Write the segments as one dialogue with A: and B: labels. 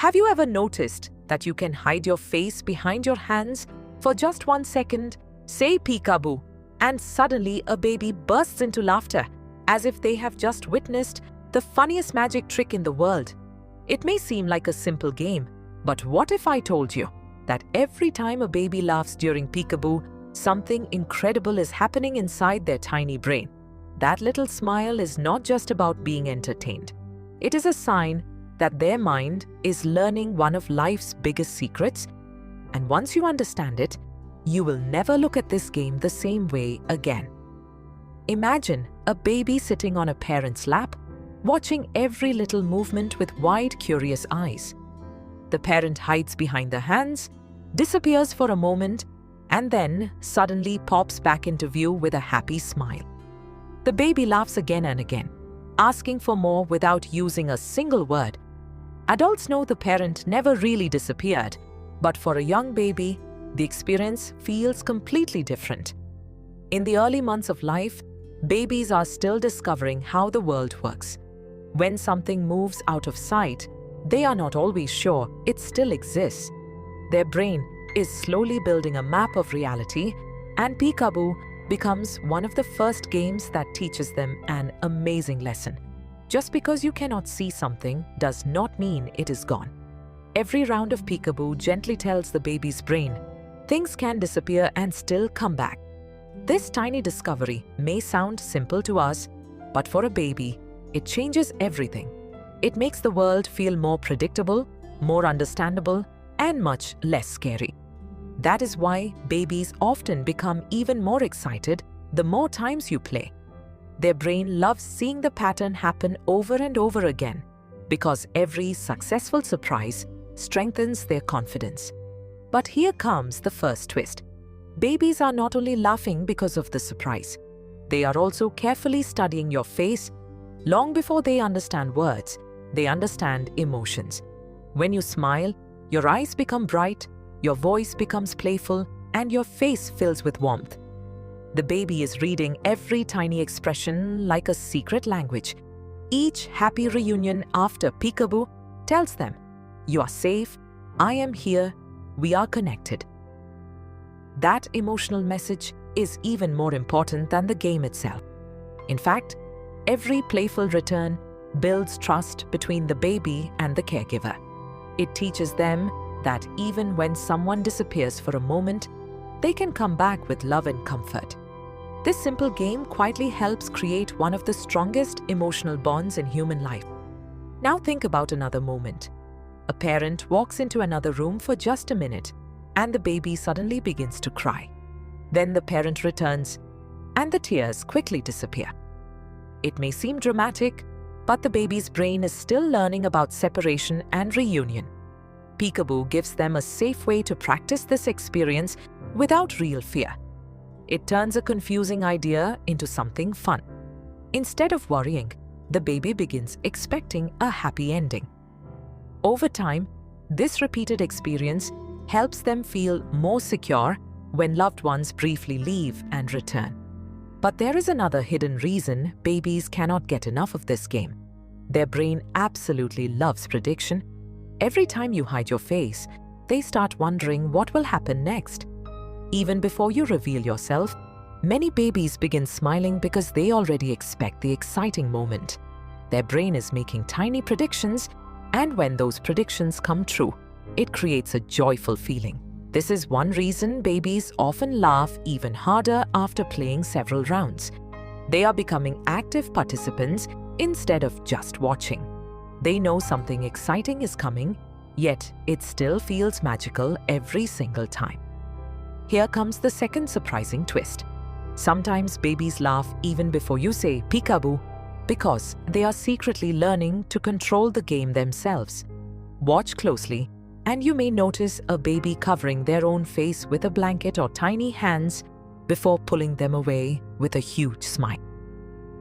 A: Have you ever noticed that you can hide your face behind your hands for just 1 second, say peekaboo, and suddenly a baby bursts into laughter as if they have just witnessed the funniest magic trick in the world? It may seem like a simple game, but what if I told you that every time a baby laughs during peekaboo, something incredible is happening inside their tiny brain? That little smile is not just about being entertained. It is a sign that their mind is learning one of life's biggest secrets, and once you understand it, you will never look at this game the same way again. Imagine a baby sitting on a parent's lap, watching every little movement with wide, curious eyes. The parent hides behind the hands, disappears for a moment, and then suddenly pops back into view with a happy smile. The baby laughs again and again, asking for more without using a single word. Adults know the parent never really disappeared, but for a young baby, the experience feels completely different. In the early months of life, babies are still discovering how the world works. When something moves out of sight, they are not always sure it still exists. Their brain is slowly building a map of reality, and Peekaboo becomes one of the first games that teaches them an amazing lesson. Just because you cannot see something does not mean it is gone. Every round of Peekaboo gently tells the baby's brain, things can disappear and still come back. This tiny discovery may sound simple to us, but for a baby, it changes everything. It makes the world feel more predictable, more understandable, and much less scary. That is why babies often become even more excited the more times you play. Their brain loves seeing the pattern happen over and over again because every successful surprise strengthens their confidence. But here comes the first twist. Babies are not only laughing because of the surprise. They are also carefully studying your face. Long before they understand words, they understand emotions. When you smile, your eyes become bright, your voice becomes playful, and your face fills with warmth. The baby is reading every tiny expression like a secret language. Each happy reunion after Peekaboo tells them, "You are safe, I am here, we are connected." That emotional message is even more important than the game itself. In fact, every playful return builds trust between the baby and the caregiver. It teaches them that even when someone disappears for a moment, they can come back with love and comfort. This simple game quietly helps create one of the strongest emotional bonds in human life. Now think about another moment. A parent walks into another room for just a minute, and the baby suddenly begins to cry. Then the parent returns, and the tears quickly disappear. It may seem dramatic, but the baby's brain is still learning about separation and reunion. Peekaboo gives them a safe way to practice this experience without real fear. It turns a confusing idea into something fun. Instead of worrying, the baby begins expecting a happy ending. Over time, this repeated experience helps them feel more secure when loved ones briefly leave and return. But there is another hidden reason babies cannot get enough of this game. Their brain absolutely loves prediction. Every time you hide your face, they start wondering what will happen next. Even before you reveal yourself, many babies begin smiling because they already expect the exciting moment. Their brain is making tiny predictions, and when those predictions come true, it creates a joyful feeling. This is one reason babies often laugh even harder after playing several rounds. They are becoming active participants instead of just watching. They know something exciting is coming, yet it still feels magical every single time. Here comes the second surprising twist. Sometimes babies laugh even before you say peekaboo because they are secretly learning to control the game themselves. Watch closely, and you may notice a baby covering their own face with a blanket or tiny hands before pulling them away with a huge smile.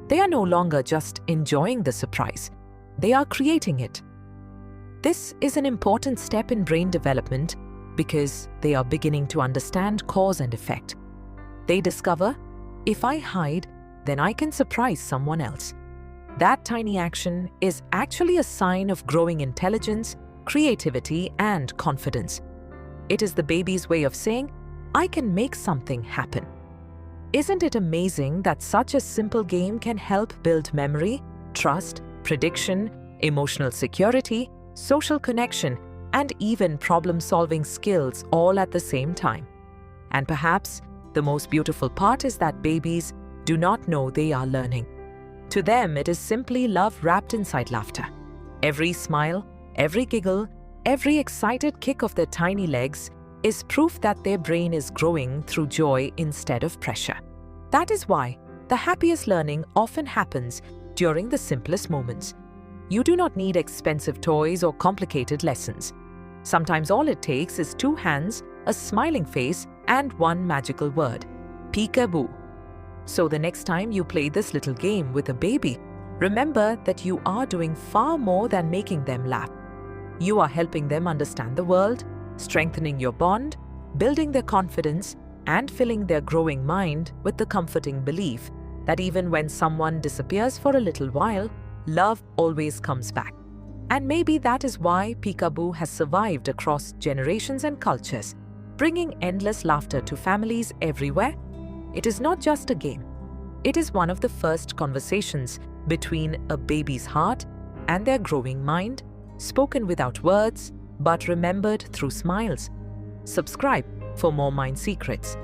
A: They are no longer just enjoying the surprise, they are creating it. This is an important step in brain development because they are beginning to understand cause and effect. They discover, if I hide, then I can surprise someone else. That tiny action is actually a sign of growing intelligence creativity, and confidence. It is the baby's way of saying, "I can make something happen." Isn't it amazing that such a simple game can help build memory, trust, prediction, emotional security, social connection, and even problem-solving skills all at the same time? And perhaps the most beautiful part is that babies do not know they are learning. To them, it is simply love wrapped inside laughter. Every smile, every giggle, every excited kick of their tiny legs is proof that their brain is growing through joy instead of pressure. That is why the happiest learning often happens during the simplest moments. You do not need expensive toys or complicated lessons. Sometimes all it takes is 2 hands, a smiling face, and one magical word: Peekaboo. So the next time you play this little game with a baby, remember that you are doing far more than making them laugh. You are helping them understand the world, strengthening your bond, building their confidence, and filling their growing mind with the comforting belief that even when someone disappears for a little while, love always comes back. And maybe that is why Peekaboo has survived across generations and cultures, bringing endless laughter to families everywhere. It is not just a game. It is one of the first conversations between a baby's heart and their growing mind, spoken without words, but remembered through smiles. Subscribe for more Mind Secrets.